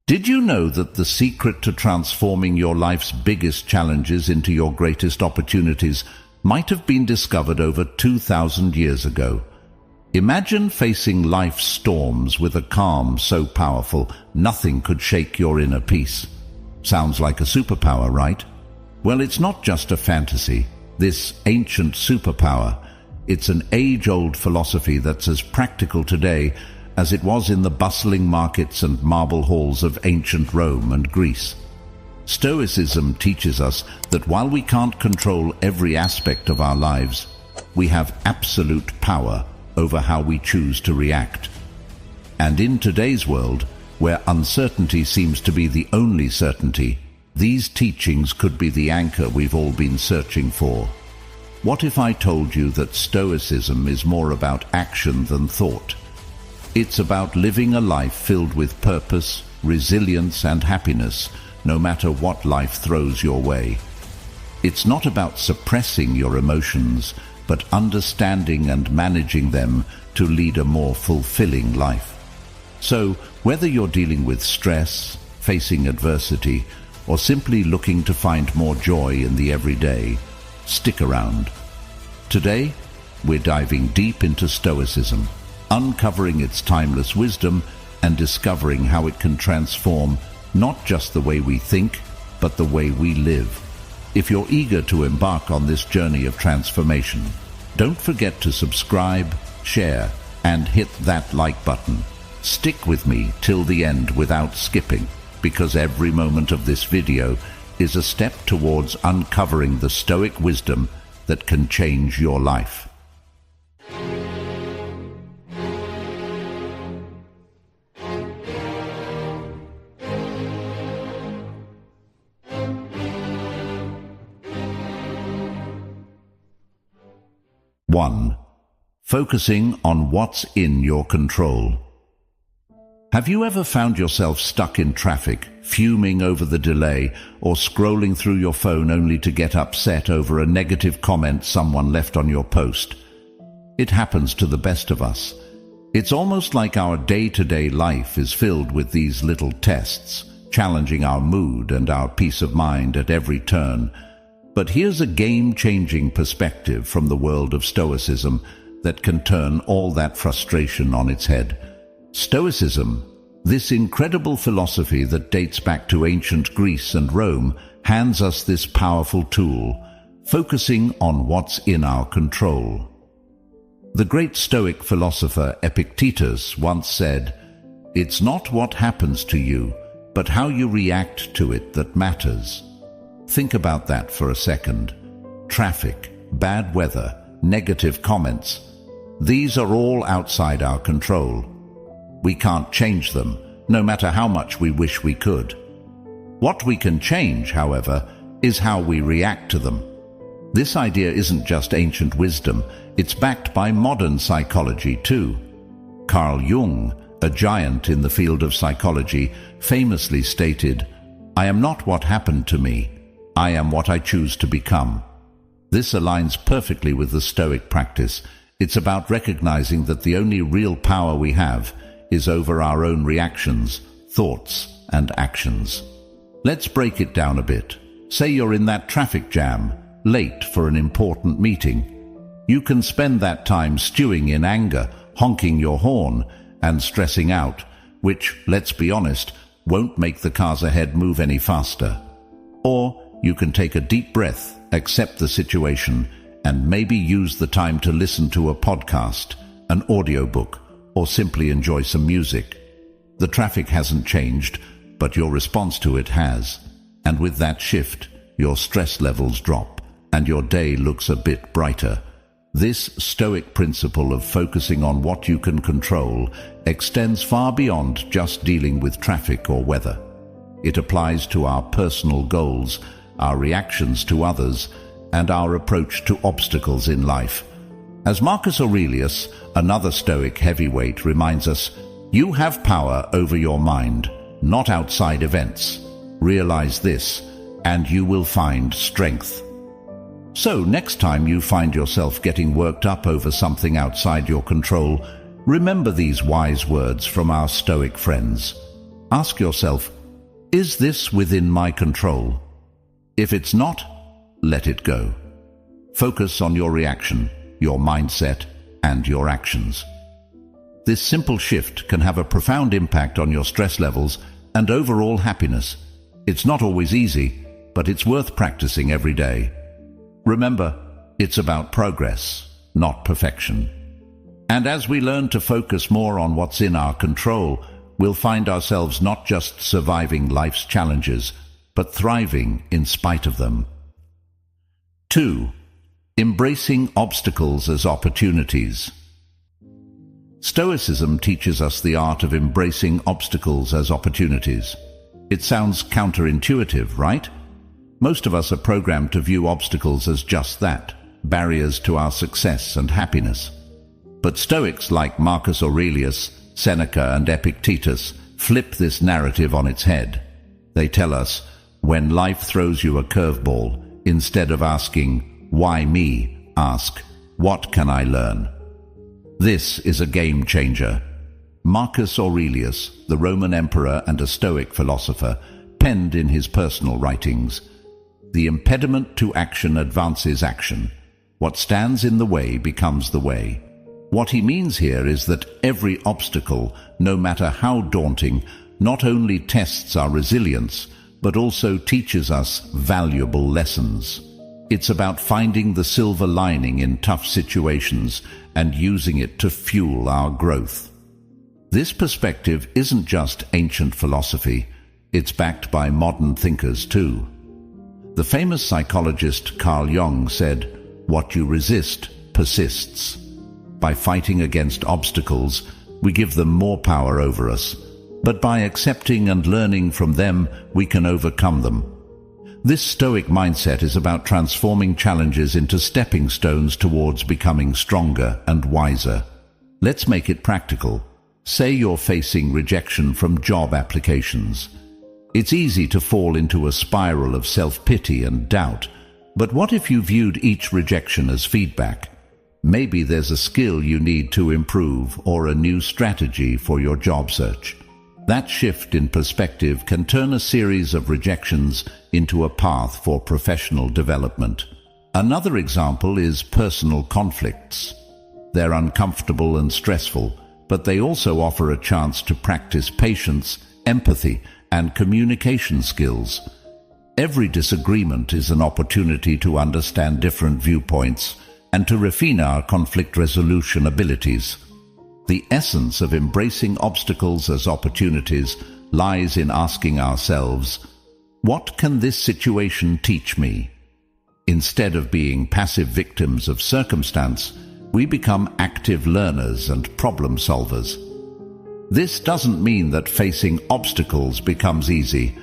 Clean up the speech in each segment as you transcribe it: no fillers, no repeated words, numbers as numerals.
Did you know that the secret to transforming your life's biggest challenges into your greatest opportunities might have been discovered over 2,000 years ago? Imagine facing life's storms with a calm so powerful nothing could shake your inner peace. Sounds like a superpower, right? Well, it's not just a fantasy. This ancient superpower, it's an age-old philosophy that's as practical today as it was in the bustling markets and marble halls of ancient Rome and Greece. Stoicism teaches us that while we can't control every aspect of our lives, we have absolute power over how we choose to react. And in today's world, where uncertainty seems to be the only certainty, these teachings could be the anchor we've all been searching for. What if I told you that Stoicism is more about action than thought? It's about living a life filled with purpose, resilience, and happiness, no matter what life throws your way. It's not about suppressing your emotions, but understanding and managing them to lead a more fulfilling life. So, whether you're dealing with stress, facing adversity, or simply looking to find more joy in the everyday, stick around. Today, we're diving deep into Stoicism, uncovering its timeless wisdom and discovering how it can transform not just the way we think, but the way we live. If you're eager to embark on this journey of transformation, don't forget to subscribe, share, and hit that like button. Stick with me till the end without skipping, because every moment of this video is a step towards uncovering the Stoic wisdom that can change your life. One, focusing on what's in your control. Have you ever found yourself stuck in traffic, fuming over the delay, or scrolling through your phone only to get upset over a negative comment someone left on your post? It happens to the best of us. It's almost like our day-to-day life is filled with these little tests, challenging our mood and our peace of mind at every turn. But here's a game-changing perspective from the world of Stoicism that can turn all that frustration on its head. Stoicism, this incredible philosophy that dates back to ancient Greece and Rome, hands us this powerful tool, focusing on what's in our control. The great Stoic philosopher Epictetus once said, "It's not what happens to you, but how you react to it that matters." Think about that for a second. Traffic, bad weather, negative comments. These are all outside our control. We can't change them, no matter how much we wish we could. What we can change, however, is how we react to them. This idea isn't just ancient wisdom, it's backed by modern psychology too. Carl Jung, a giant in the field of psychology, famously stated, "I am not what happened to me. I am what I choose to become." This aligns perfectly with the Stoic practice. It's about recognizing that the only real power we have is over our own reactions, thoughts, and actions. Let's break it down a bit. Say you're in that traffic jam, late for an important meeting. You can spend that time stewing in anger, honking your horn, and stressing out, which, let's be honest, won't make the cars ahead move any faster. Or you can take a deep breath, accept the situation, and maybe use the time to listen to a podcast, an audiobook, or simply enjoy some music. The traffic hasn't changed, but your response to it has. And with that shift, your stress levels drop, and your day looks a bit brighter. This Stoic principle of focusing on what you can control extends far beyond just dealing with traffic or weather. It applies to our personal goals, our reactions to others, and our approach to obstacles in life. As Marcus Aurelius, another Stoic heavyweight, reminds us, you have power over your mind, not outside events. Realize this, and you will find strength. So next time you find yourself getting worked up over something outside your control, remember these wise words from our Stoic friends. Ask yourself, is this within my control? If it's not, let it go. Focus on your reaction, your mindset, and your actions. This simple shift can have a profound impact on your stress levels and overall happiness. It's not always easy, but it's worth practicing every day. Remember, it's about progress, not perfection. And as we learn to focus more on what's in our control, we'll find ourselves not just surviving life's challenges, but thriving in spite of them. 2. Embracing obstacles as opportunities. Stoicism teaches us the art of embracing obstacles as opportunities. It sounds counterintuitive, right? Most of us are programmed to view obstacles as just that, barriers to our success and happiness. But Stoics like Marcus Aurelius, Seneca, and Epictetus flip this narrative on its head. They tell us, when life throws you a curveball, instead of asking, "Why me?" ask, "What can I learn?" This is a game changer. Marcus Aurelius, the Roman emperor and a Stoic philosopher, penned in his personal writings, "The impediment to action advances action. What stands in the way becomes the way." What he means here is that every obstacle, no matter how daunting, not only tests our resilience, but also teaches us valuable lessons. It's about finding the silver lining in tough situations and using it to fuel our growth. This perspective isn't just ancient philosophy, it's backed by modern thinkers too. The famous psychologist Carl Jung said, "What you resist persists." By fighting against obstacles, we give them more power over us, but by accepting and learning from them, we can overcome them. This Stoic mindset is about transforming challenges into stepping stones towards becoming stronger and wiser. Let's make it practical. Say you're facing rejection from job applications. It's easy to fall into a spiral of self-pity and doubt, but what if you viewed each rejection as feedback? Maybe there's a skill you need to improve or a new strategy for your job search. That shift in perspective can turn a series of rejections into a path for professional development. Another example is personal conflicts. They're uncomfortable and stressful, but they also offer a chance to practice patience, empathy, and communication skills. Every disagreement is an opportunity to understand different viewpoints and to refine our conflict resolution abilities. The essence of embracing obstacles as opportunities lies in asking ourselves, what can this situation teach me? Instead of being passive victims of circumstance, we become active learners and problem solvers. This doesn't mean that facing obstacles becomes easy,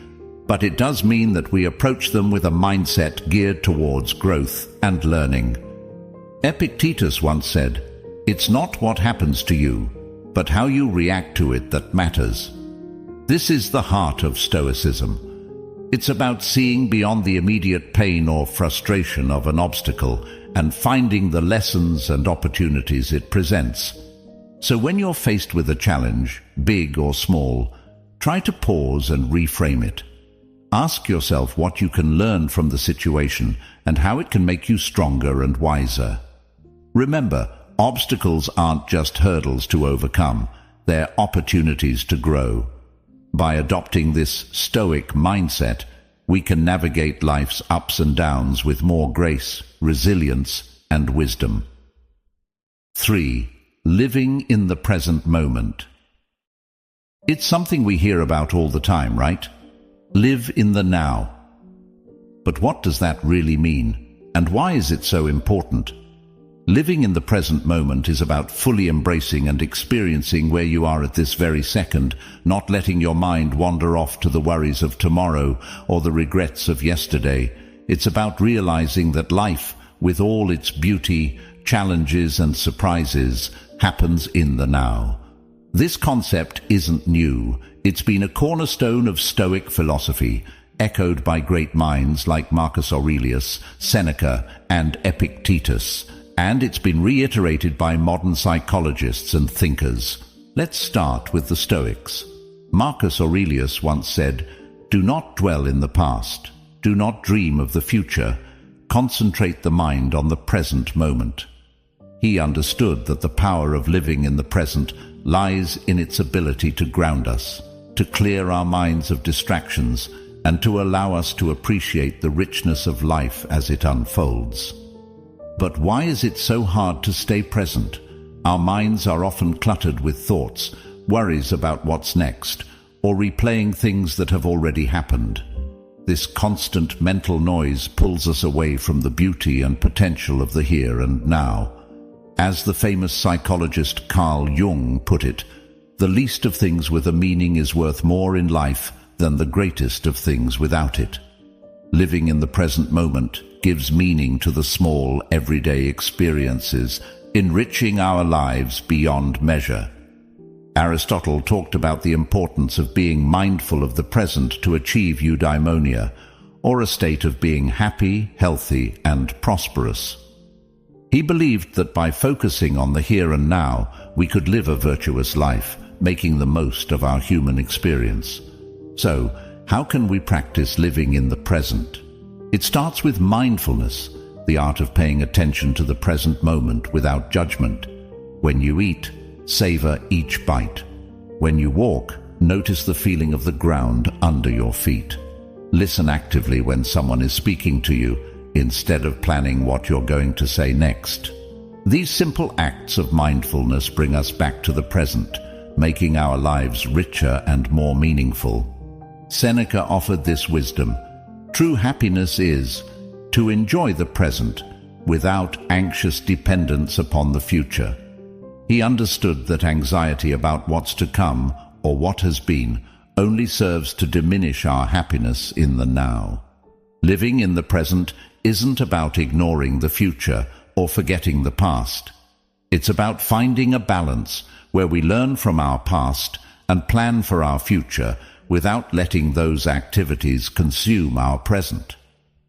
but it does mean that we approach them with a mindset geared towards growth and learning. Epictetus once said, "It's not what happens to you, but how you react to it that matters." This is the heart of Stoicism. It's about seeing beyond the immediate pain or frustration of an obstacle and finding the lessons and opportunities it presents. So when you're faced with a challenge, big or small, try to pause and reframe it. Ask yourself what you can learn from the situation and how it can make you stronger and wiser. Remember, obstacles aren't just hurdles to overcome, they're opportunities to grow. By adopting this Stoic mindset, we can navigate life's ups and downs with more grace, resilience, and wisdom. 3. Living in the present moment. It's something we hear about all the time, right? Live in the now. But what does that really mean? And why is it so important? Living in the present moment is about fully embracing and experiencing where you are at this very second, not letting your mind wander off to the worries of tomorrow or the regrets of yesterday. It's about realizing that life, with all its beauty, challenges and surprises, happens in the now. This concept isn't new. It's been a cornerstone of Stoic philosophy, echoed by great minds like Marcus Aurelius, Seneca, and Epictetus. And it's been reiterated by modern psychologists and thinkers. Let's start with the Stoics. Marcus Aurelius once said, "Do not dwell in the past. Do not dream of the future. Concentrate the mind on the present moment." He understood that the power of living in the present lies in its ability to ground us, to clear our minds of distractions, and to allow us to appreciate the richness of life as it unfolds. But why is it so hard to stay present? Our minds are often cluttered with thoughts, worries about what's next, or replaying things that have already happened. This constant mental noise pulls us away from the beauty and potential of the here and now. As the famous psychologist Carl Jung put it, the least of things with a meaning is worth more in life than the greatest of things without it. Living in the present moment gives meaning to the small, everyday experiences, enriching our lives beyond measure. Aristotle talked about the importance of being mindful of the present to achieve eudaimonia, or a state of being happy, healthy, and prosperous. He believed that by focusing on the here and now, we could live a virtuous life, making the most of our human experience. So, how can we practice living in the present? It starts with mindfulness, the art of paying attention to the present moment without judgment. When you eat, savor each bite. When you walk, notice the feeling of the ground under your feet. Listen actively when someone is speaking to you, instead of planning what you're going to say next. These simple acts of mindfulness bring us back to the present, making our lives richer and more meaningful. Seneca offered this wisdom: true happiness is to enjoy the present without anxious dependence upon the future. He understood that anxiety about what's to come or what has been only serves to diminish our happiness in the now. Living in the present isn't about ignoring the future or forgetting the past. It's about finding a balance where we learn from our past and plan for our future without letting those activities consume our present.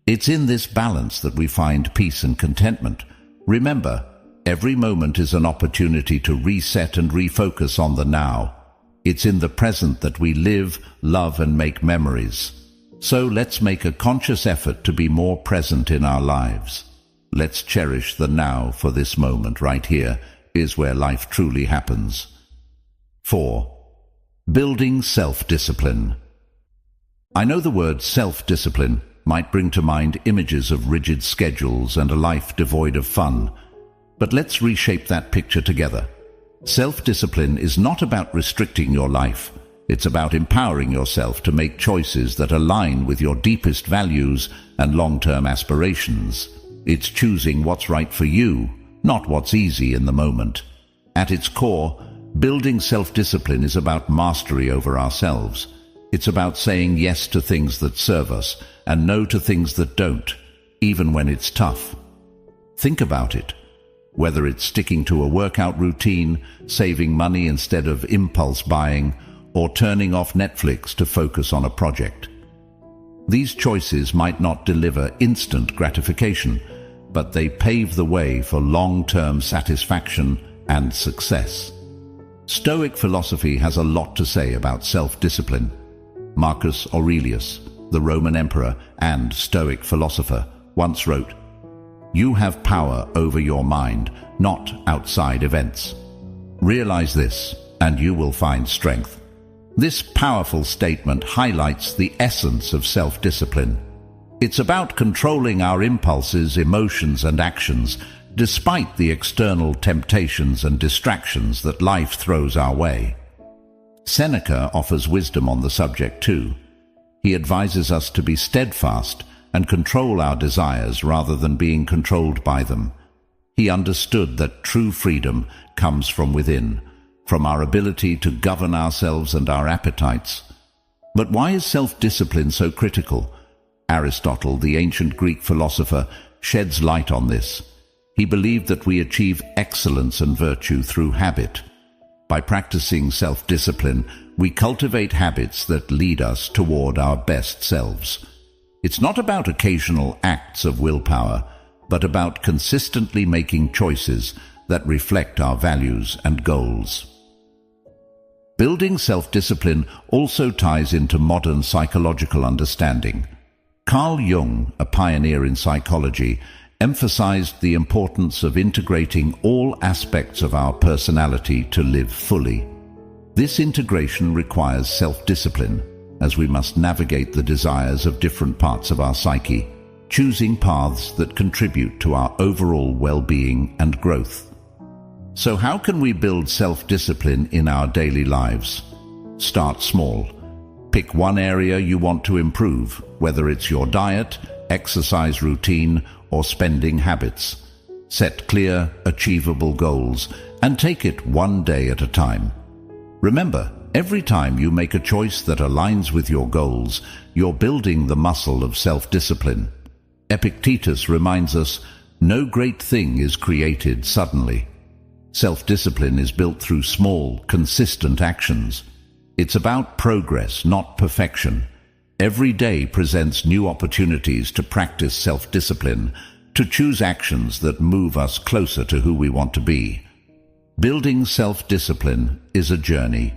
It's in this balance that we find peace and contentment. Remember, every moment is an opportunity to reset and refocus on the now. It's in the present that we live, love, and make memories. So let's make a conscious effort to be more present in our lives. Let's cherish the now, for this moment right here is where life truly happens. 4. Building self-discipline. I know the word self-discipline might bring to mind images of rigid schedules and a life devoid of fun, but let's reshape that picture together. Self-discipline is not about restricting your life. It's about empowering yourself to make choices that align with your deepest values and long-term aspirations. It's choosing what's right for you, not what's easy in the moment. At its core, building self-discipline is about mastery over ourselves. It's about saying yes to things that serve us and no to things that don't, even when it's tough. Think about it. Whether it's sticking to a workout routine, saving money instead of impulse buying, or turning off Netflix to focus on a project. These choices might not deliver instant gratification, but they pave the way for long-term satisfaction and success. Stoic philosophy has a lot to say about self-discipline. Marcus Aurelius, the Roman emperor and Stoic philosopher, once wrote, "You have power over your mind, not outside events. Realize this, and you will find strength." This powerful statement highlights the essence of self-discipline. It's about controlling our impulses, emotions, and actions, despite the external temptations and distractions that life throws our way. Seneca offers wisdom on the subject too. He advises us to be steadfast and control our desires rather than being controlled by them. He understood that true freedom comes from within, from our ability to govern ourselves and our appetites. But why is self-discipline so critical? Aristotle, the ancient Greek philosopher, sheds light on this. He believed that we achieve excellence and virtue through habit. By practicing self-discipline, we cultivate habits that lead us toward our best selves. It's not about occasional acts of willpower, but about consistently making choices that reflect our values and goals. Building self-discipline also ties into modern psychological understanding. Carl Jung, a pioneer in psychology, emphasized the importance of integrating all aspects of our personality to live fully. This integration requires self-discipline, as we must navigate the desires of different parts of our psyche, choosing paths that contribute to our overall well-being and growth. So how can we build self-discipline in our daily lives? Start small. Pick one area you want to improve, whether it's your diet, exercise routine, or spending habits. Set clear, achievable goals and take it one day at a time. Remember, every time you make a choice that aligns with your goals, you're building the muscle of self-discipline. Epictetus reminds us, no great thing is created suddenly. Self-discipline is built through small, consistent actions. It's about progress, not perfection. Every day presents new opportunities to practice self-discipline, to choose actions that move us closer to who we want to be. Building self-discipline is a journey.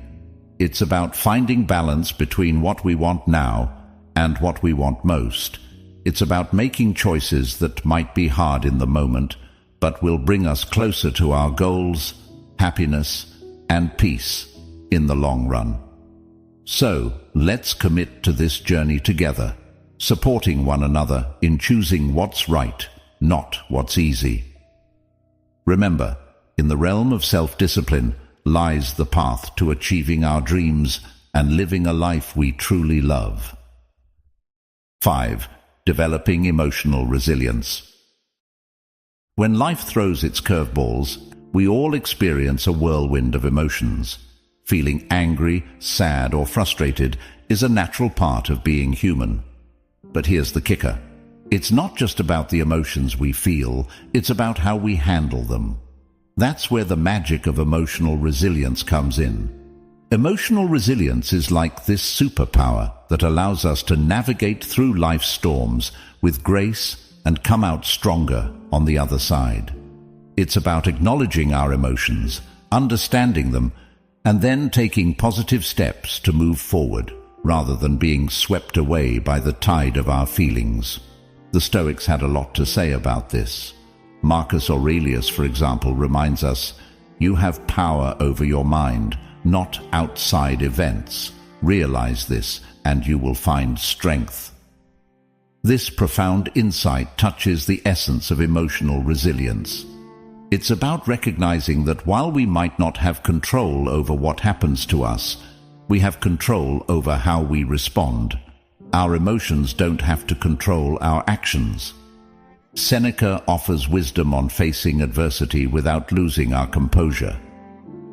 It's about finding balance between what we want now and what we want most. It's about making choices that might be hard in the moment, but will bring us closer to our goals, happiness, and peace in the long run. So, let's commit to this journey together, supporting one another in choosing what's right, not what's easy. Remember, in the realm of self-discipline lies the path to achieving our dreams and living a life we truly love. 5. Developing emotional resilience. When life throws its curveballs, we all experience a whirlwind of emotions. Feeling angry, sad, or frustrated is a natural part of being human. But here's the kicker. It's not just about the emotions we feel, it's about how we handle them. That's where the magic of emotional resilience comes in. Emotional resilience is like this superpower that allows us to navigate through life's storms with grace and come out stronger on the other side. It's about acknowledging our emotions, understanding them, and then taking positive steps to move forward, rather than being swept away by the tide of our feelings. The Stoics had a lot to say about this. Marcus Aurelius, for example, reminds us, "You have power over your mind, not outside events. Realize this, and you will find strength." This profound insight touches the essence of emotional resilience. It's about recognizing that while we might not have control over what happens to us, we have control over how we respond. Our emotions don't have to control our actions. Seneca offers wisdom on facing adversity without losing our composure.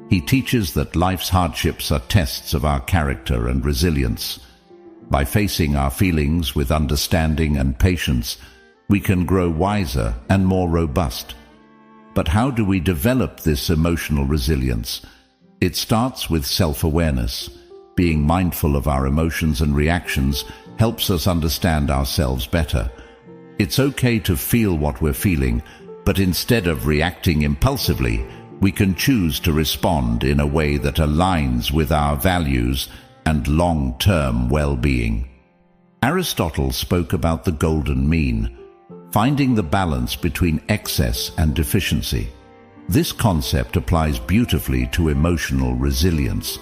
He teaches that life's hardships are tests of our character and resilience. By facing our feelings with understanding and patience, we can grow wiser and more robust. But how do we develop this emotional resilience? It starts with self-awareness. Being mindful of our emotions and reactions helps us understand ourselves better. It's okay to feel what we're feeling, but instead of reacting impulsively, we can choose to respond in a way that aligns with our values and long-term well-being. Aristotle spoke about the golden mean, finding the balance between excess and deficiency. This concept applies beautifully to emotional resilience.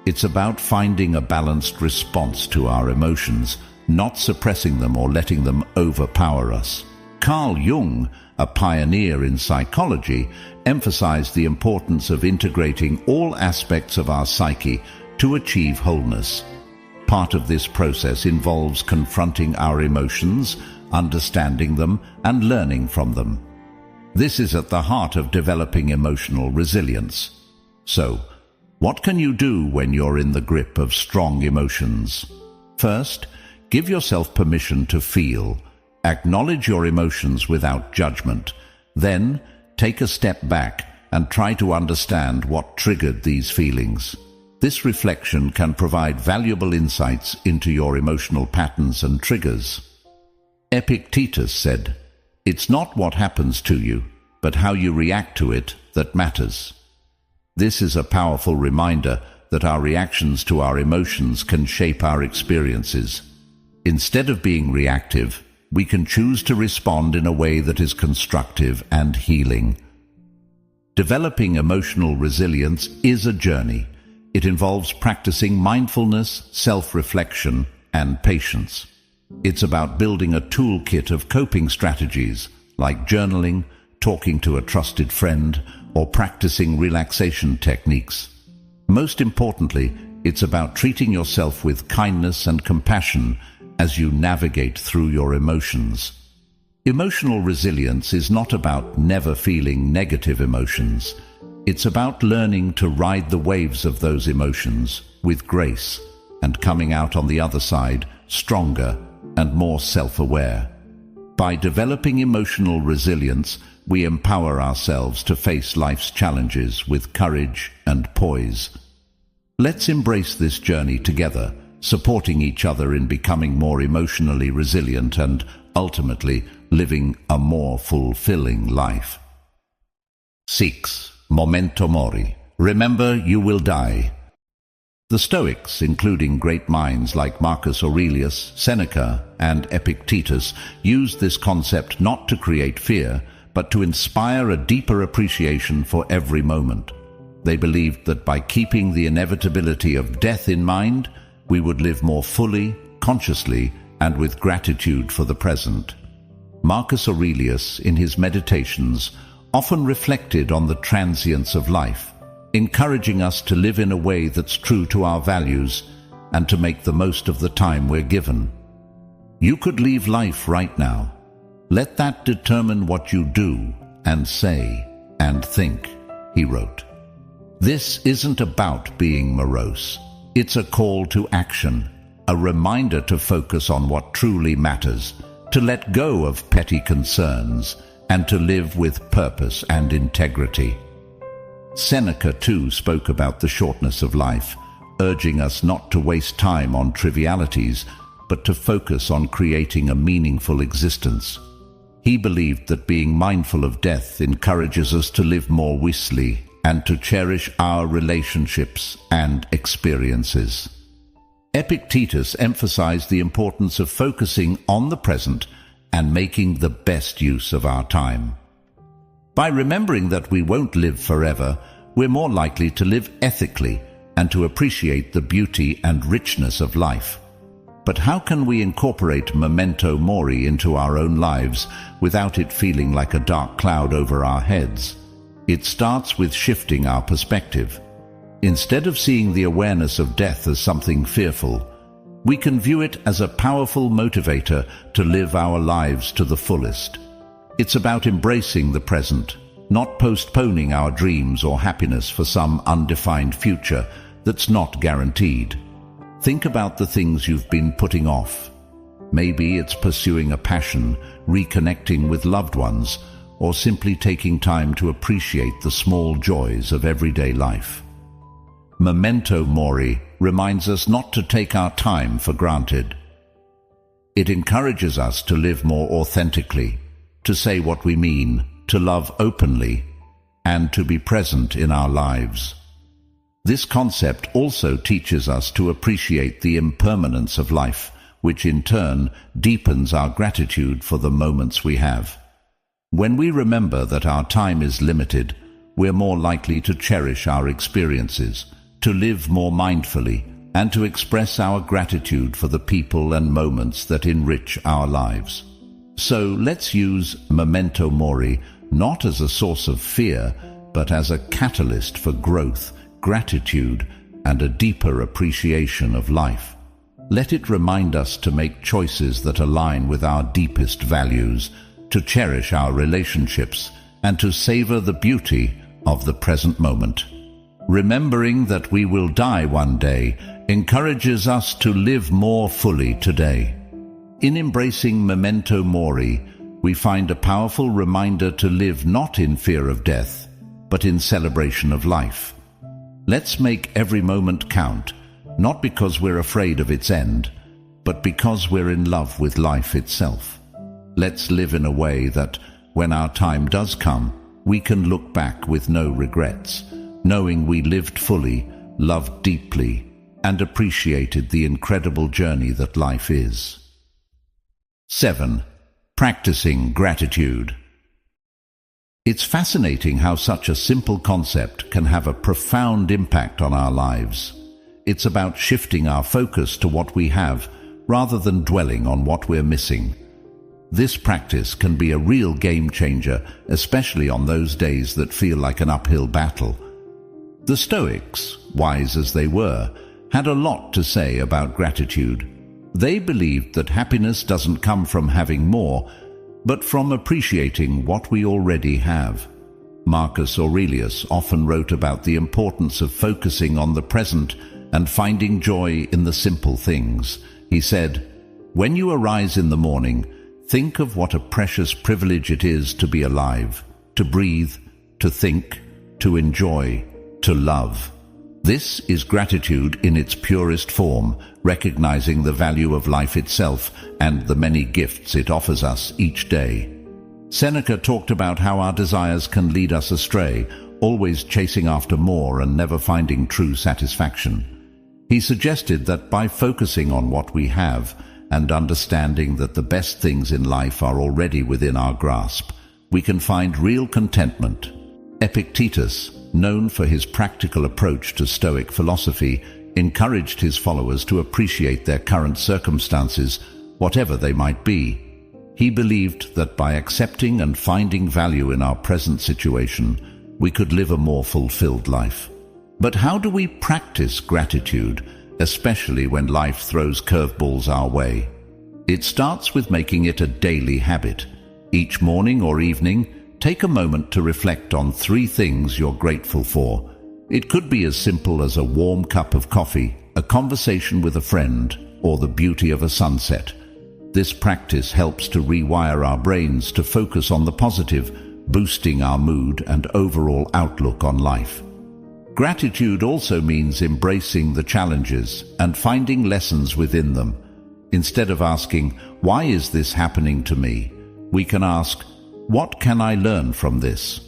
It's about finding a balanced response to our emotions, not suppressing them or letting them overpower us. Carl Jung, a pioneer in psychology, emphasized the importance of integrating all aspects of our psyche to achieve wholeness. Part of this process involves confronting our emotions, understanding them, and learning from them. This is at the heart of developing emotional resilience. So, what can you do when you're in the grip of strong emotions? First, give yourself permission to feel. Acknowledge your emotions without judgment. Then, take a step back and try to understand what triggered these feelings. This reflection can provide valuable insights into your emotional patterns and triggers. Epictetus said, "It's not what happens to you, but how you react to it that matters." This is a powerful reminder that our reactions to our emotions can shape our experiences. Instead of being reactive, we can choose to respond in a way that is constructive and healing. Developing emotional resilience is a journey. It involves practicing mindfulness, self-reflection, and patience. It's about building a toolkit of coping strategies like journaling, talking to a trusted friend, or practicing relaxation techniques. Most importantly, it's about treating yourself with kindness and compassion as you navigate through your emotions. Emotional resilience is not about never feeling negative emotions. It's about learning to ride the waves of those emotions with grace and coming out on the other side stronger and more self-aware. By developing emotional resilience, we empower ourselves to face life's challenges with courage and poise. Let's embrace this journey together, supporting each other in becoming more emotionally resilient and, ultimately, living a more fulfilling life. 6. Memento mori. Remember, you will die. The Stoics, including great minds like Marcus Aurelius, Seneca, and Epictetus, used this concept not to create fear, but to inspire a deeper appreciation for every moment. They believed that by keeping the inevitability of death in mind, we would live more fully, consciously, and with gratitude for the present. Marcus Aurelius, in his Meditations, often reflected on the transience of life, encouraging us to live in a way that's true to our values and to make the most of the time we're given. You could leave life right now. Let that determine what you do and say and think, he wrote. This isn't about being morose. It's a call to action, a reminder to focus on what truly matters, to let go of petty concerns, and to live with purpose and integrity. Seneca, too, spoke about the shortness of life, urging us not to waste time on trivialities, but to focus on creating a meaningful existence. He believed that being mindful of death encourages us to live more wisely and to cherish our relationships and experiences. Epictetus emphasized the importance of focusing on the present and making the best use of our time. By remembering that we won't live forever, we're more likely to live ethically and to appreciate the beauty and richness of life. But how can we incorporate memento mori into our own lives without it feeling like a dark cloud over our heads? It starts with shifting our perspective. Instead of seeing the awareness of death as something fearful, we can view it as a powerful motivator to live our lives to the fullest. It's about embracing the present, not postponing our dreams or happiness for some undefined future that's not guaranteed. Think about the things you've been putting off. Maybe it's pursuing a passion, reconnecting with loved ones, or simply taking time to appreciate the small joys of everyday life. Memento mori reminds us not to take our time for granted. It encourages us to live more authentically, to say what we mean, to love openly, and to be present in our lives. This concept also teaches us to appreciate the impermanence of life, which in turn deepens our gratitude for the moments we have. When we remember that our time is limited, we're more likely to cherish our experiences, to live more mindfully, and to express our gratitude for the people and moments that enrich our lives. So let's use memento mori not as a source of fear, but as a catalyst for growth, gratitude, and a deeper appreciation of life. Let it remind us to make choices that align with our deepest values, to cherish our relationships, and to savor the beauty of the present moment. Remembering that we will die one day encourages us to live more fully today. In embracing memento mori, we find a powerful reminder to live not in fear of death, but in celebration of life. Let's make every moment count, not because we're afraid of its end, but because we're in love with life itself. Let's live in a way that, when our time does come, we can look back with no regrets, knowing we lived fully, loved deeply, and appreciated the incredible journey that life is. 7. Practicing gratitude. It's fascinating how such a simple concept can have a profound impact on our lives. It's about shifting our focus to what we have rather than dwelling on what we're missing. This practice can be a real game changer, especially on those days that feel like an uphill battle. The Stoics, wise as they were, had a lot to say about gratitude. They believed that happiness doesn't come from having more, but from appreciating what we already have. Marcus Aurelius often wrote about the importance of focusing on the present and finding joy in the simple things. He said, "When you arise in the morning, think of what a precious privilege it is to be alive, to breathe, to think, to enjoy, to love." This is gratitude in its purest form, recognizing the value of life itself and the many gifts it offers us each day. Seneca talked about how our desires can lead us astray, always chasing after more and never finding true satisfaction. He suggested that by focusing on what we have and understanding that the best things in life are already within our grasp, we can find real contentment. Epictetus, known for his practical approach to Stoic philosophy, encouraged his followers to appreciate their current circumstances, whatever they might be. He believed that by accepting and finding value in our present situation, we could live a more fulfilled life. But how do we practice gratitude, especially when life throws curveballs our way? It starts with making it a daily habit. Each morning or evening, take a moment to reflect on 3 things you're grateful for. It could be as simple as a warm cup of coffee, a conversation with a friend, or the beauty of a sunset. This practice helps to rewire our brains to focus on the positive, boosting our mood and overall outlook on life. Gratitude also means embracing the challenges and finding lessons within them. Instead of asking, "Why is this happening to me?" we can ask, "What can I learn from this?"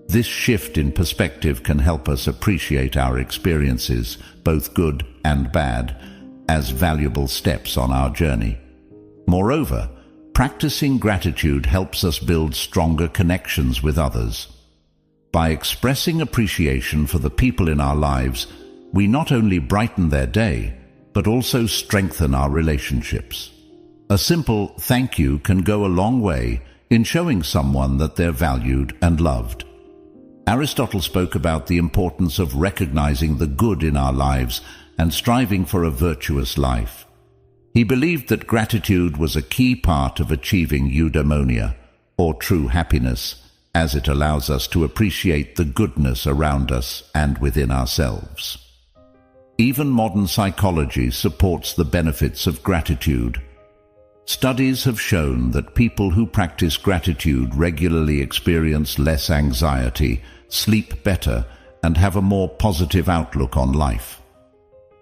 This shift in perspective can help us appreciate our experiences, both good and bad, as valuable steps on our journey. Moreover, practicing gratitude helps us build stronger connections with others. By expressing appreciation for the people in our lives, we not only brighten their day, but also strengthen our relationships. A simple thank you can go a long way in showing someone that they're valued and loved. Aristotle spoke about the importance of recognizing the good in our lives and striving for a virtuous life. He believed that gratitude was a key part of achieving eudaimonia, or true happiness, as it allows us to appreciate the goodness around us and within ourselves. Even modern psychology supports the benefits of gratitude. Studies have shown that people who practice gratitude regularly experience less anxiety, sleep better, and have a more positive outlook on life.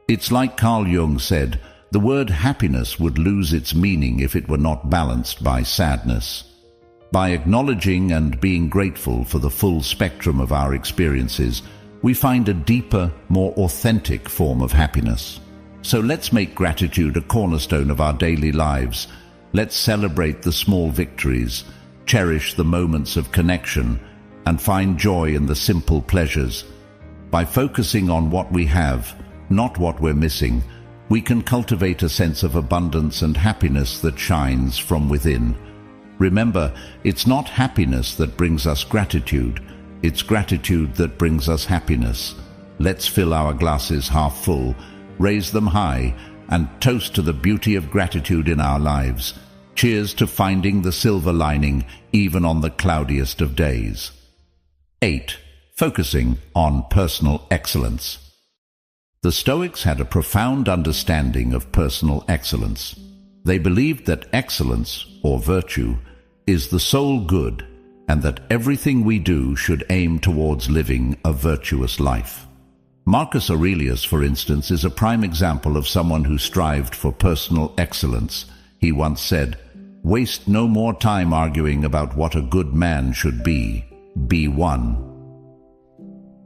It's like Carl Jung said, the word happiness would lose its meaning if it were not balanced by sadness. By acknowledging and being grateful for the full spectrum of our experiences, we find a deeper, more authentic form of happiness. So let's make gratitude a cornerstone of our daily lives. Let's celebrate the small victories, cherish the moments of connection, and find joy in the simple pleasures. By focusing on what we have, not what we're missing, we can cultivate a sense of abundance and happiness that shines from within. Remember, it's not happiness that brings us gratitude, it's gratitude that brings us happiness. Let's fill our glasses half full, raise them high, and toast to the beauty of gratitude in our lives. Cheers to finding the silver lining even on the cloudiest of days. 8. Focusing on personal excellence. The Stoics had a profound understanding of personal excellence. They believed that excellence, or virtue, is the sole good, and that everything we do should aim towards living a virtuous life. Marcus Aurelius, for instance, is a prime example of someone who strived for personal excellence. He once said, "Waste no more time arguing about what a good man should be. Be one."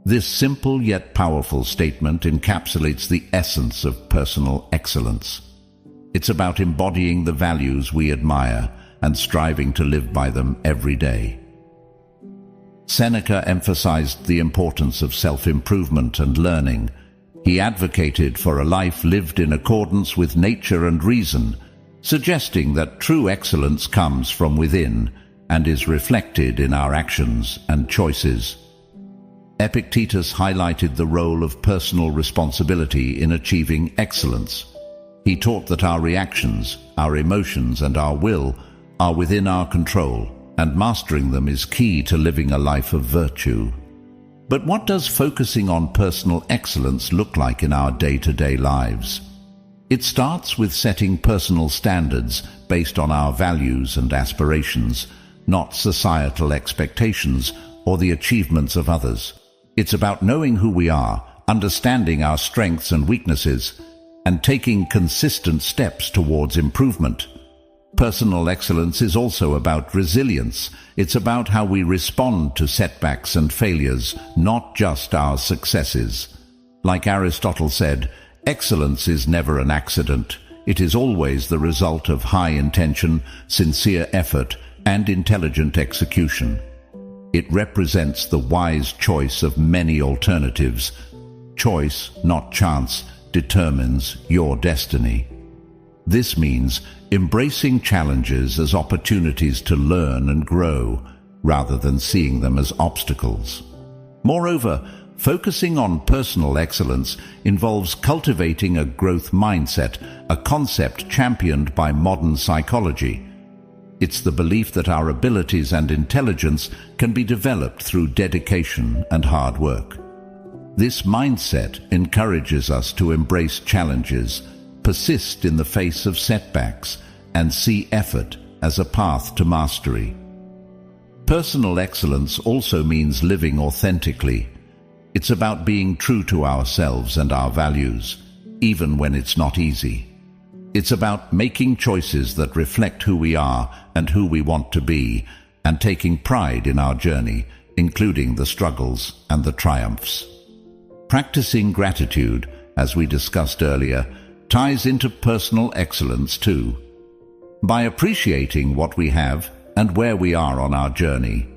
This simple yet powerful statement encapsulates the essence of personal excellence. It's about embodying the values we admire and striving to live by them every day. Seneca emphasized the importance of self-improvement and learning. He advocated for a life lived in accordance with nature and reason, suggesting that true excellence comes from within and is reflected in our actions and choices. Epictetus highlighted the role of personal responsibility in achieving excellence. He taught that our reactions, our emotions, and our will are within our control, and mastering them is key to living a life of virtue. But what does focusing on personal excellence look like in our day-to-day lives? It starts with setting personal standards based on our values and aspirations, not societal expectations or the achievements of others. It's about knowing who we are, understanding our strengths and weaknesses, and taking consistent steps towards improvement. Personal excellence is also about resilience. It's about how we respond to setbacks and failures, not just our successes. Like Aristotle said, excellence is never an accident. It is always the result of high intention, sincere effort, and intelligent execution. It represents the wise choice of many alternatives. Choice, not chance, determines your destiny. This means embracing challenges as opportunities to learn and grow, rather than seeing them as obstacles. Moreover, focusing on personal excellence involves cultivating a growth mindset, a concept championed by modern psychology. It's the belief that our abilities and intelligence can be developed through dedication and hard work. This mindset encourages us to embrace challenges, persist in the face of setbacks, and see effort as a path to mastery. Personal excellence also means living authentically. It's about being true to ourselves and our values, even when it's not easy. It's about making choices that reflect who we are and who we want to be, and taking pride in our journey, including the struggles and the triumphs. Practicing gratitude, as we discussed earlier, ties into personal excellence too. By appreciating what we have and where we are on our journey,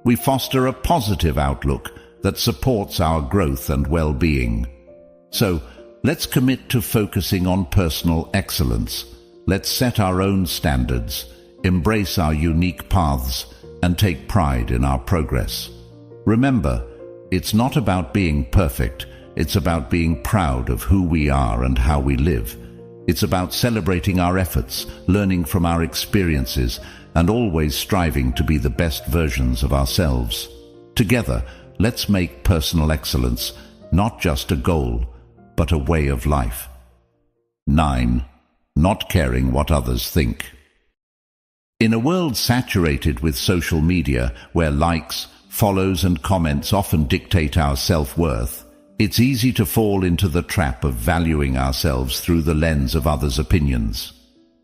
we foster a positive outlook that supports our growth and well-being. So, let's commit to focusing on personal excellence. Let's set our own standards, embrace our unique paths, and take pride in our progress. Remember, it's not about being perfect. It's about being proud of who we are and how we live. It's about celebrating our efforts, learning from our experiences, and always striving to be the best versions of ourselves. Together, let's make personal excellence not just a goal, but a way of life. 9. Not caring what others think. In a world saturated with social media, where likes, follows, and comments often dictate our self-worth, it's easy to fall into the trap of valuing ourselves through the lens of others' opinions.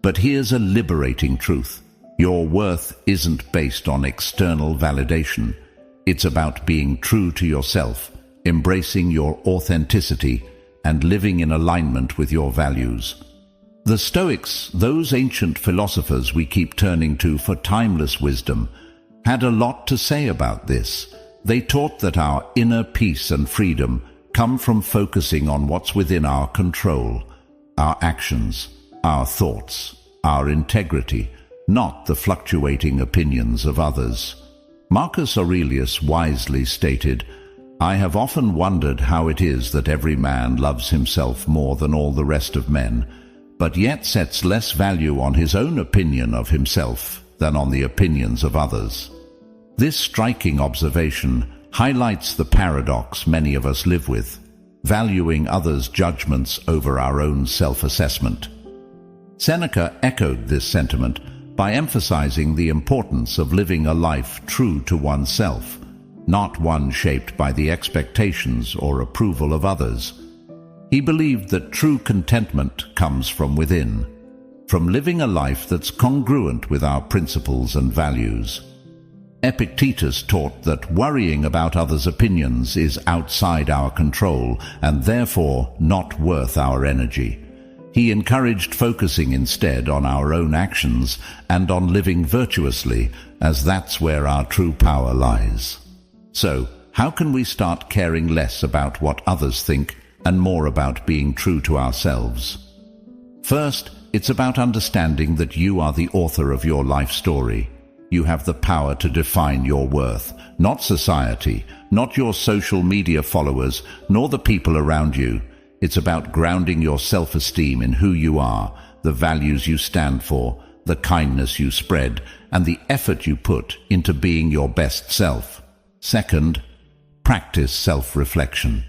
But here's a liberating truth. Your worth isn't based on external validation. It's about being true to yourself, embracing your authenticity, and living in alignment with your values. The Stoics, those ancient philosophers we keep turning to for timeless wisdom, had a lot to say about this. They taught that our inner peace and freedom come from focusing on what's within our control, our actions, our thoughts, our integrity, not the fluctuating opinions of others. Marcus Aurelius wisely stated, "I have often wondered how it is that every man loves himself more than all the rest of men, but yet sets less value on his own opinion of himself than on the opinions of others." This striking observation highlights the paradox many of us live with, valuing others' judgments over our own self-assessment. Seneca echoed this sentiment by emphasizing the importance of living a life true to oneself, not one shaped by the expectations or approval of others. He believed that true contentment comes from within, from living a life that's congruent with our principles and values. Epictetus taught that worrying about others' opinions is outside our control and therefore not worth our energy. He encouraged focusing instead on our own actions and on living virtuously, as that's where our true power lies. So, how can we start caring less about what others think and more about being true to ourselves? First, it's about understanding that you are the author of your life story. You have the power to define your worth, not society, not your social media followers, nor the people around you. It's about grounding your self-esteem in who you are, the values you stand for, the kindness you spread, and the effort you put into being your best self. Second, practice self-reflection.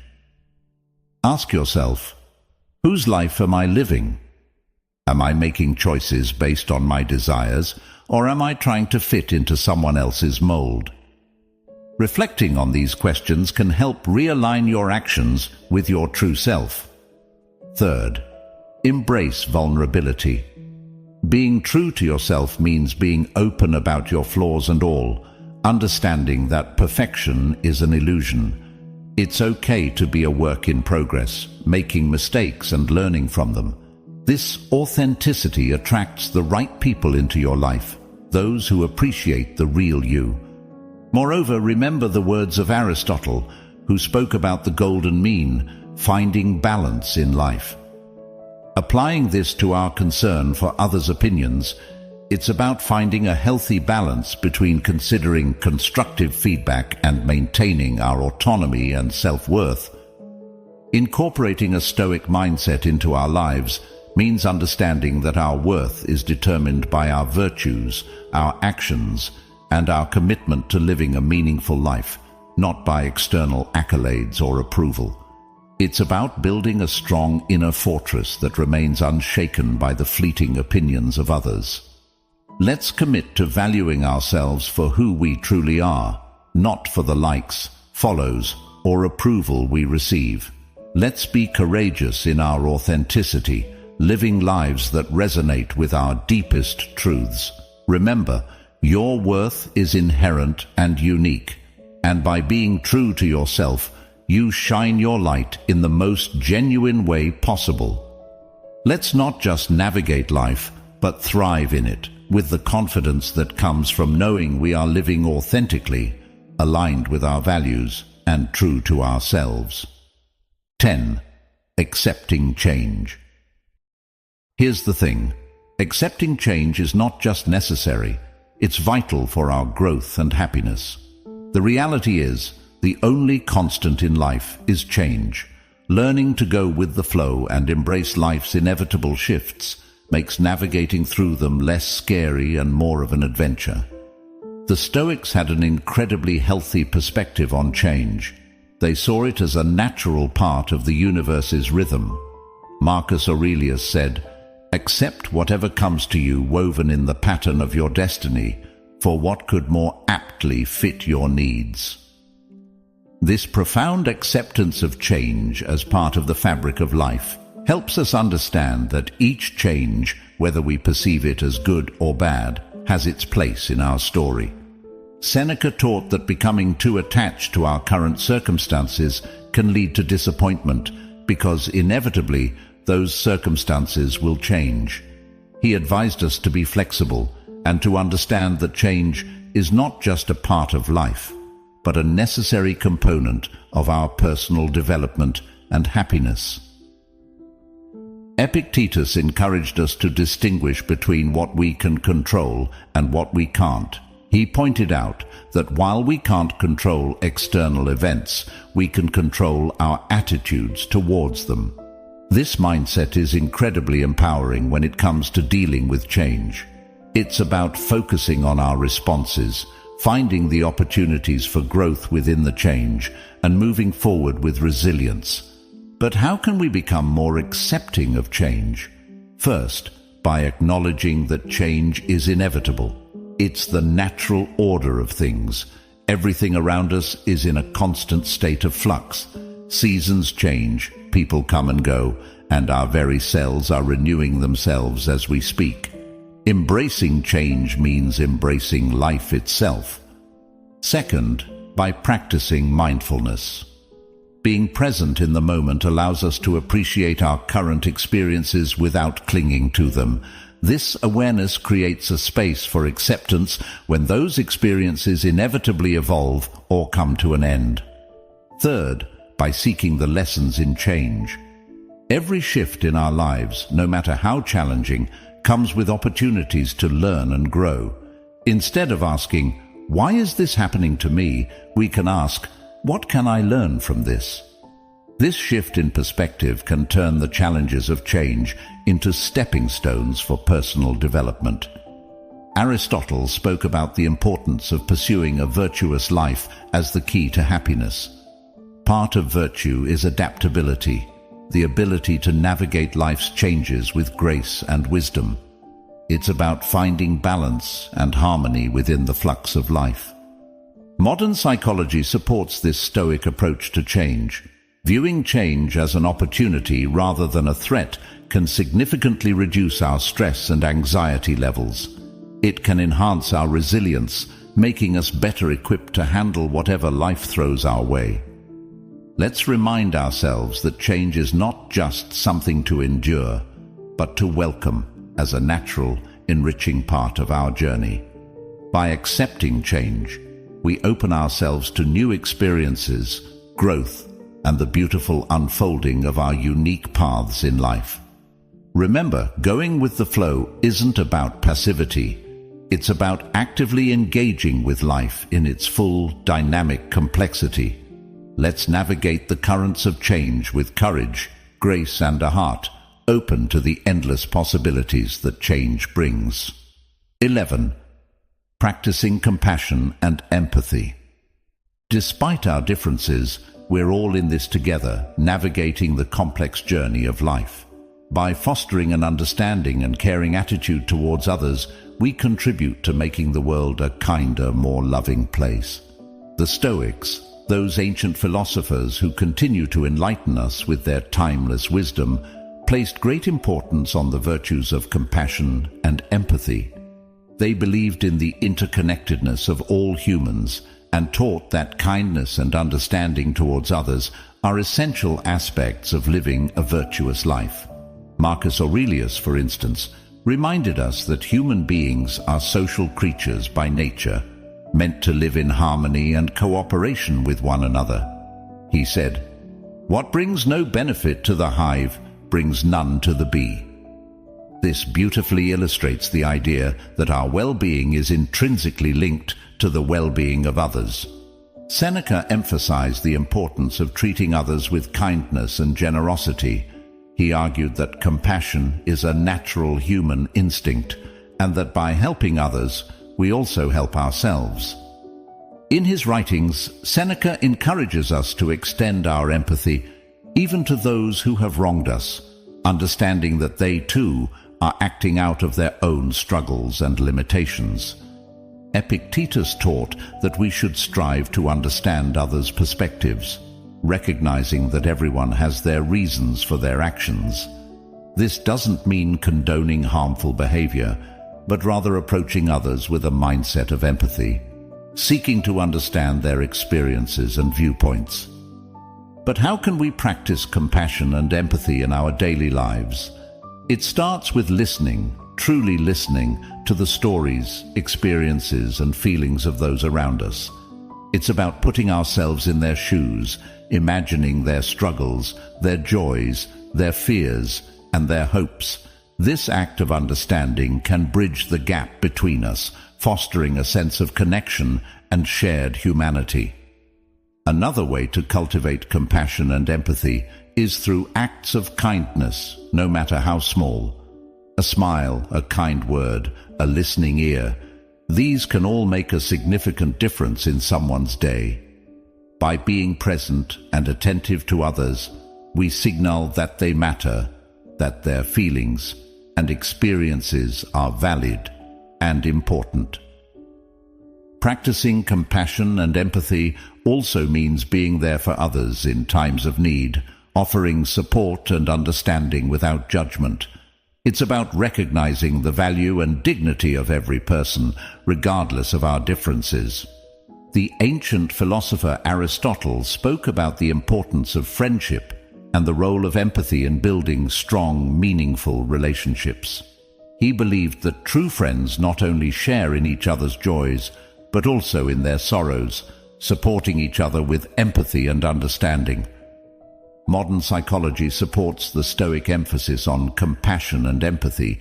Ask yourself, whose life am I living? Am I making choices based on my desires, or am I trying to fit into someone else's mold? Reflecting on these questions can help realign your actions with your true self. Third, embrace vulnerability. Being true to yourself means being open about your flaws and all, understanding that perfection is an illusion. It's okay to be a work in progress, making mistakes and learning from them. This authenticity attracts the right people into your life, those who appreciate the real you. Moreover, remember the words of Aristotle, who spoke about the golden mean, finding balance in life. Applying this to our concern for others' opinions, it's about finding a healthy balance between considering constructive feedback and maintaining our autonomy and self-worth. Incorporating a Stoic mindset into our lives means understanding that our worth is determined by our virtues, our actions, and our commitment to living a meaningful life, not by external accolades or approval. It's about building a strong inner fortress that remains unshaken by the fleeting opinions of others. Let's commit to valuing ourselves for who we truly are, not for the likes, follows, or approval we receive. Let's be courageous in our authenticity, living lives that resonate with our deepest truths. Remember, your worth is inherent and unique, and by being true to yourself, you shine your light in the most genuine way possible. Let's not just navigate life, but thrive in it, with the confidence that comes from knowing we are living authentically, aligned with our values, and true to ourselves. 10. Accepting change. Here's the thing. Accepting change is not just necessary, it's vital for our growth and happiness. The reality is, the only constant in life is change. Learning to go with the flow and embrace life's inevitable shifts makes navigating through them less scary and more of an adventure. The Stoics had an incredibly healthy perspective on change. They saw it as a natural part of the universe's rhythm. Marcus Aurelius said, "Accept whatever comes to you woven in the pattern of your destiny, for what could more aptly fit your needs?" This profound acceptance of change as part of the fabric of life helps us understand that each change, whether we perceive it as good or bad, has its place in our story. Seneca taught that becoming too attached to our current circumstances can lead to disappointment, because inevitably those circumstances will change. He advised us to be flexible and to understand that change is not just a part of life, but a necessary component of our personal development and happiness. Epictetus encouraged us to distinguish between what we can control and what we can't. He pointed out that while we can't control external events, we can control our attitudes towards them. This mindset is incredibly empowering when it comes to dealing with change. It's about focusing on our responses, finding the opportunities for growth within the change, and moving forward with resilience. But how can we become more accepting of change? First, by acknowledging that change is inevitable. It's the natural order of things. Everything around us is in a constant state of flux. Seasons change, people come and go, and our very selves are renewing themselves as we speak. Embracing change means embracing life itself. Second, by practicing mindfulness. Being present in the moment allows us to appreciate our current experiences without clinging to them. This awareness creates a space for acceptance when those experiences inevitably evolve or come to an end. Third, by seeking the lessons in change. Every shift in our lives, no matter how challenging, comes with opportunities to learn and grow. Instead of asking, "Why is this happening to me?" we can ask, "What can I learn from this?" This shift in perspective can turn the challenges of change into stepping stones for personal development. Aristotle spoke about the importance of pursuing a virtuous life as the key to happiness. Part of virtue is adaptability, the ability to navigate life's changes with grace and wisdom. It's about finding balance and harmony within the flux of life. Modern psychology supports this Stoic approach to change. Viewing change as an opportunity rather than a threat can significantly reduce our stress and anxiety levels. It can enhance our resilience, making us better equipped to handle whatever life throws our way. Let's remind ourselves that change is not just something to endure, but to welcome as a natural, enriching part of our journey. By accepting change, we open ourselves to new experiences, growth, and the beautiful unfolding of our unique paths in life. Remember, going with the flow isn't about passivity. It's about actively engaging with life in its full, dynamic complexity. Let's navigate the currents of change with courage, grace, and a heart open to the endless possibilities that change brings. 11. Practicing compassion and empathy. Despite our differences, we're all in this together, navigating the complex journey of life. By fostering an understanding and caring attitude towards others, we contribute to making the world a kinder, more loving place. The Stoics, those ancient philosophers who continue to enlighten us with their timeless wisdom, placed great importance on the virtues of compassion and empathy. They believed in the interconnectedness of all humans and taught that kindness and understanding towards others are essential aspects of living a virtuous life. Marcus Aurelius, for instance, reminded us that human beings are social creatures by nature, meant to live in harmony and cooperation with one another. He said, "What brings no benefit to the hive brings none to the bee." This beautifully illustrates the idea that our well-being is intrinsically linked to the well-being of others. Seneca emphasized the importance of treating others with kindness and generosity. He argued that compassion is a natural human instinct, and that by helping others, we also help ourselves. In his writings, Seneca encourages us to extend our empathy even to those who have wronged us, understanding that they too are acting out of their own struggles and limitations. Epictetus taught that we should strive to understand others' perspectives, recognizing that everyone has their reasons for their actions. This doesn't mean condoning harmful behavior, but rather approaching others with a mindset of empathy, seeking to understand their experiences and viewpoints. But how can we practice compassion and empathy in our daily lives? It starts with listening, truly listening to the stories, experiences, and feelings of those around us. It's about putting ourselves in their shoes, imagining their struggles, their joys, their fears, and their hopes. This act of understanding can bridge the gap between us, fostering a sense of connection and shared humanity. Another way to cultivate compassion and empathy is through acts of kindness, no matter how small. A smile, a kind word, a listening ear. These can all make a significant difference in someone's day. By being present and attentive to others, we signal that they matter, that their feelings and experiences are valid and important. Practicing compassion and empathy also means being there for others in times of need, offering support and understanding without judgment. It's about recognizing the value and dignity of every person, regardless of our differences. The ancient philosopher Aristotle spoke about the importance of friendship and the role of empathy in building strong, meaningful relationships. He believed that true friends not only share in each other's joys, but also in their sorrows, supporting each other with empathy and understanding. Modern psychology supports the Stoic emphasis on compassion and empathy,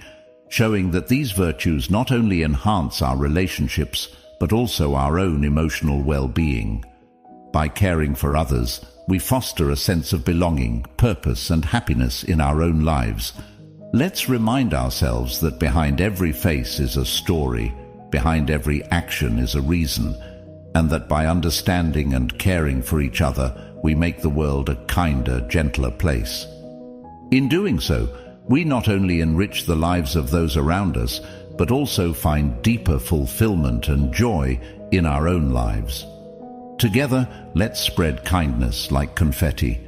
showing that these virtues not only enhance our relationships, but also our own emotional well-being. By caring for others, we foster a sense of belonging, purpose, and happiness in our own lives. Let's remind ourselves that behind every face is a story, behind every action is a reason, and that by understanding and caring for each other, we make the world a kinder, gentler place. In doing so, we not only enrich the lives of those around us, but also find deeper fulfillment and joy in our own lives. Together, let's spread kindness like confetti,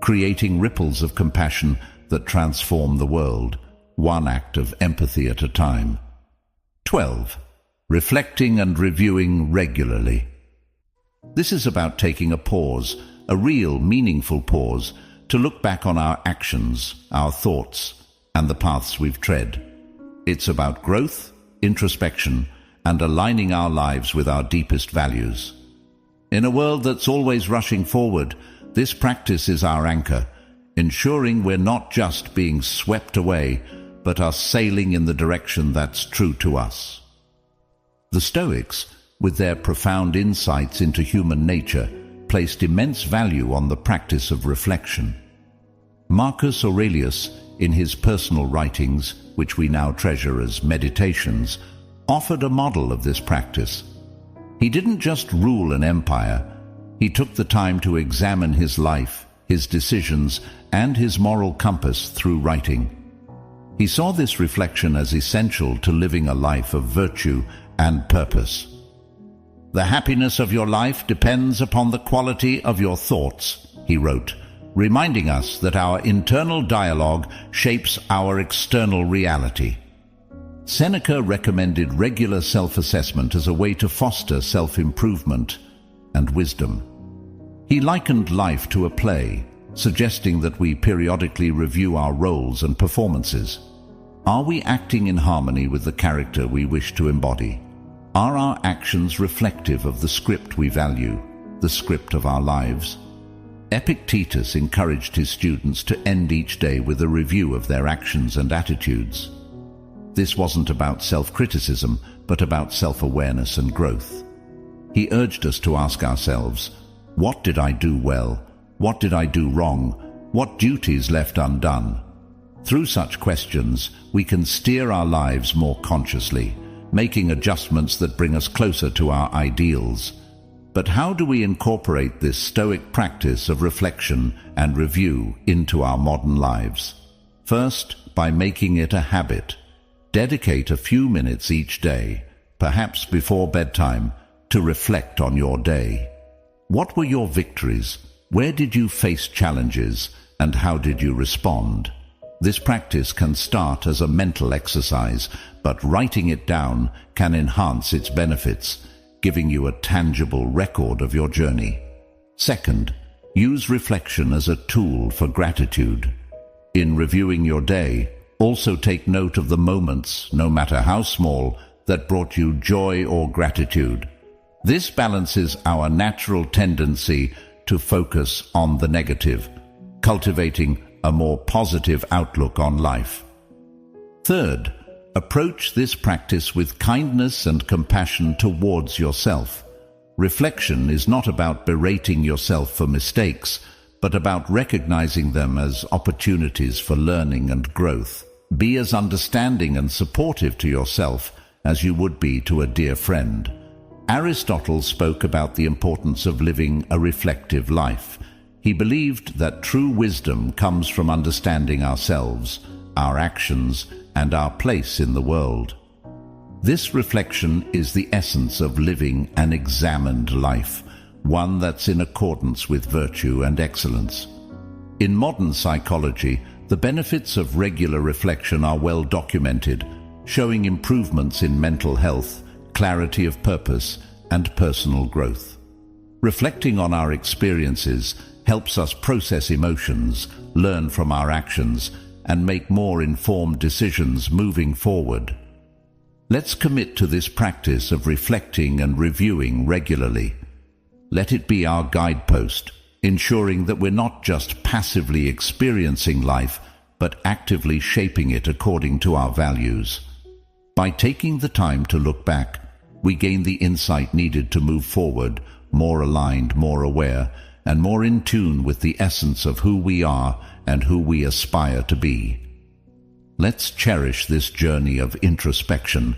creating ripples of compassion that transform the world, one act of empathy at a time. 12. Reflecting and reviewing regularly. This is about taking a pause, a real, meaningful pause, to look back on our actions, our thoughts, and the paths we've tread. It's about growth, introspection, and aligning our lives with our deepest values. In a world that's always rushing forward, this practice is our anchor, ensuring we're not just being swept away, but are sailing in the direction that's true to us. The Stoics, with their profound insights into human nature, placed immense value on the practice of reflection. Marcus Aurelius, in his personal writings, which we now treasure as meditations, offered a model of this practice. He didn't just rule an empire, he took the time to examine his life, his decisions, and his moral compass through writing. He saw this reflection as essential to living a life of virtue and purpose. "The happiness of your life depends upon the quality of your thoughts," he wrote, reminding us that our internal dialogue shapes our external reality. Seneca recommended regular self-assessment as a way to foster self-improvement and wisdom. He likened life to a play, suggesting that we periodically review our roles and performances. Are we acting in harmony with the character we wish to embody? Are our actions reflective of the script we value, the script of our lives? Epictetus encouraged his students to end each day with a review of their actions and attitudes. This wasn't about self-criticism, but about self-awareness and growth. He urged us to ask ourselves, what did I do well? What did I do wrong? What duties left undone? Through such questions, we can steer our lives more consciously, making adjustments that bring us closer to our ideals. But how do we incorporate this Stoic practice of reflection and review into our modern lives? First, by making it a habit. Dedicate a few minutes each day, perhaps before bedtime, to reflect on your day. What were your victories? Where did you face challenges? And how did you respond? This practice can start as a mental exercise, but writing it down can enhance its benefits, giving you a tangible record of your journey. Second, use reflection as a tool for gratitude. In reviewing your day, also take note of the moments, no matter how small, that brought you joy or gratitude. This balances our natural tendency to focus on the negative, cultivating a more positive outlook on life. Third, approach this practice with kindness and compassion towards yourself. Reflection is not about berating yourself for mistakes, but about recognizing them as opportunities for learning and growth. Be as understanding and supportive to yourself as you would be to a dear friend. Aristotle spoke about the importance of living a reflective life. He believed that true wisdom comes from understanding ourselves, our actions, and our place in the world. This reflection is the essence of living an examined life, one that's in accordance with virtue and excellence. In modern psychology, the benefits of regular reflection are well documented, showing improvements in mental health, clarity of purpose, and personal growth. Reflecting on our experiences helps us process emotions, learn from our actions, and make more informed decisions moving forward. Let's commit to this practice of reflecting and reviewing regularly. Let it be our guidepost, ensuring that we're not just passively experiencing life, but actively shaping it according to our values. By taking the time to look back, we gain the insight needed to move forward, more aligned, more aware, and more in tune with the essence of who we are and who we aspire to be. Let's cherish this journey of introspection,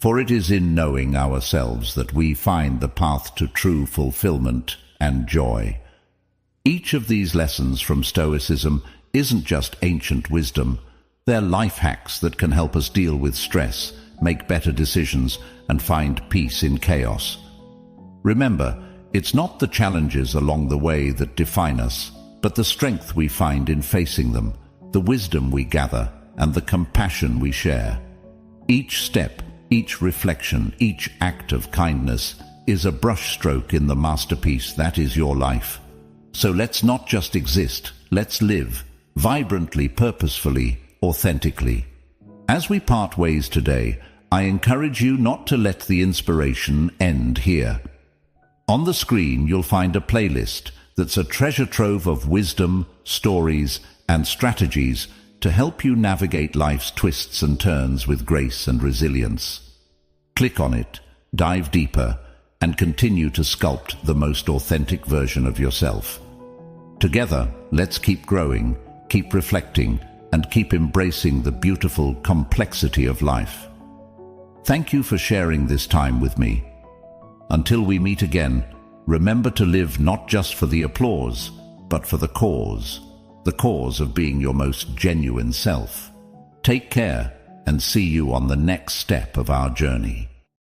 for it is in knowing ourselves that we find the path to true fulfillment and joy. Each of these lessons from Stoicism isn't just ancient wisdom. They're life hacks that can help us deal with stress, make better decisions, and find peace in chaos. Remember, it's not the challenges along the way that define us, but the strength we find in facing them, the wisdom we gather, and the compassion we share. Each step, each reflection, each act of kindness is a brushstroke in the masterpiece that is your life. So let's not just exist, let's live, vibrantly, purposefully, authentically. As we part ways today, I encourage you not to let the inspiration end here. On the screen, you'll find a playlist that's a treasure trove of wisdom, stories, and strategies to help you navigate life's twists and turns with grace and resilience. Click on it, dive deeper, and continue to sculpt the most authentic version of yourself. Together, let's keep growing, keep reflecting, and keep embracing the beautiful complexity of life. Thank you for sharing this time with me. Until we meet again, remember to live not just for the applause, but for the cause of being your most genuine self. Take care, and see you on the next step of our journey.